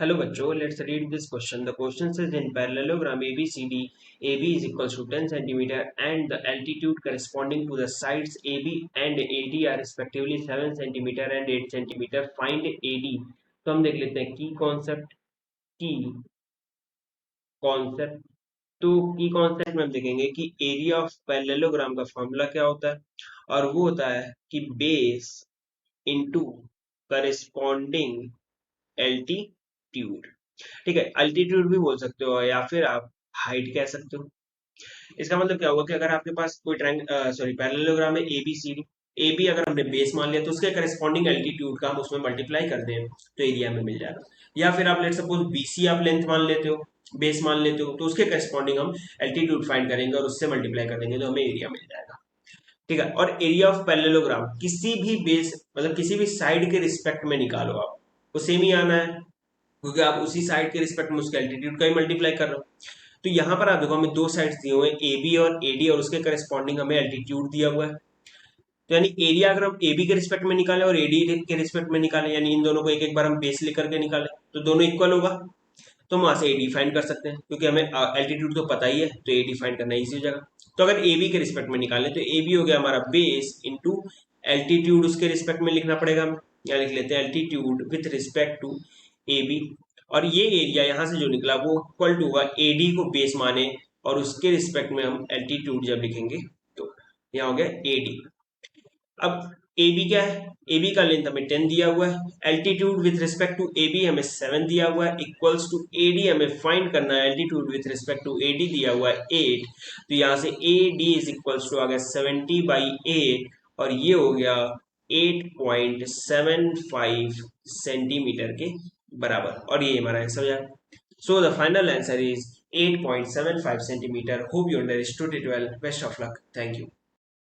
Hello बच्चों, let's read this question. The question says in parallelogram ABCD, AB is equals to 10 centimeter and the altitude corresponding to the sides AB and AD are respectively 7 centimeter and 8 centimeter. Find AD. तो हम देख लेते हैं की concept की concept में हम देखेंगे कि एरिया ऑफ पैरेललोग्राम का फॉर्मूला क्या होता है, और वो होता है कि बेस इनटू करस्पॉन्डिंग एल्टीट्यूड। ठीक है, अल्टीट्यूड भी बोल सकते हो या फिर आप हाइट कह सकते हो। इसका मतलब क्या होगा कि अगर आपके पास कोई पैरेललोग्राम है एबीसीडी, ए बी अगर हमने बेस मान लिया तो उसके करस्पॉन्डिंग एल्टीट्यूड का हम उसमें मल्टीप्लाई कर दें तो एरिया में मिल जाएगा। या फिर आप लेट सपोज बीसी आप लेंथ मान लेते हो, बेस मान लेते हो, तो उसके करस्पॉन्डिंग हम एल्टीट्यूड फाइंड करेंगे और उससे मल्टीप्लाई कर देंगे तो हमें एरिया मिल जाएगा। ठीक है, और एरिया ऑफ पैरेललोग्राम किसी भी बेस मतलब किसी भी साइड के रिस्पेक्ट में निकालो आप, वो सेम ही आना है क्योंकि आप उसी साइड के रिस्पेक्ट में उसके एल्टीट्यूड का ही मल्टीप्लाई कर रहे हो। तो यहाँ पर आप देखो हमें दो साइड्स दिए हुए हैं ए बी और ए डी, और उसके करस्पॉन्डिंग हमें एल्टीट्यूड दिया हुआ है। तो यानी एरिया अगर हम ए बी के रिस्पेक्ट में निकाले और ए डी के रिस्पेक्ट में निकाले, यानी इन दोनों को एक एक बार हम बेस लेकर के निकाले तो दोनों इक्वल होगा, तो हम वहां से ए डी फाइंड कर सकते हैं क्योंकि हमें एल्टीट्यूड तो पता ही है, तो ए डी फाइंड करना ईजी हो जाएगा। तो अगर ए बी के रिस्पेक्ट में निकालें तो ए बी हो गया हमारा बेस इंटू एल्टीट्यूड उसके रिस्पेक्ट में लिखना पड़ेगा, हम यहाँ लिख लेते हैं altitude with respect to A B. और ये एरिया यहाँ से जो निकला वो इक्वल टू होगा ए डी को बेस माने और उसके रिस्पेक्ट में हम एल्टीट्यूड जब लिखेंगे तो यहाँ हो गया ए डी। अब ए बी क्या है, ए बी का लेंथ हमें 10 दिया हुआ है, altitude with respect to A B हमें 7 दिया हुआ है, इक्वल्स टू ए डी हमें फाइंड करना है, altitude with respect to A D दिया हुआ है 8। तो यहाँ से A D is equals to आ गया 70/8 और ये हो गया 8.75 सेंटीमीटर के बराबर, और ये हमारा आंसर हो जाएगा। So the final answer is 8.75 centimeter. Hope you understood it well. Best of luck. Thank you.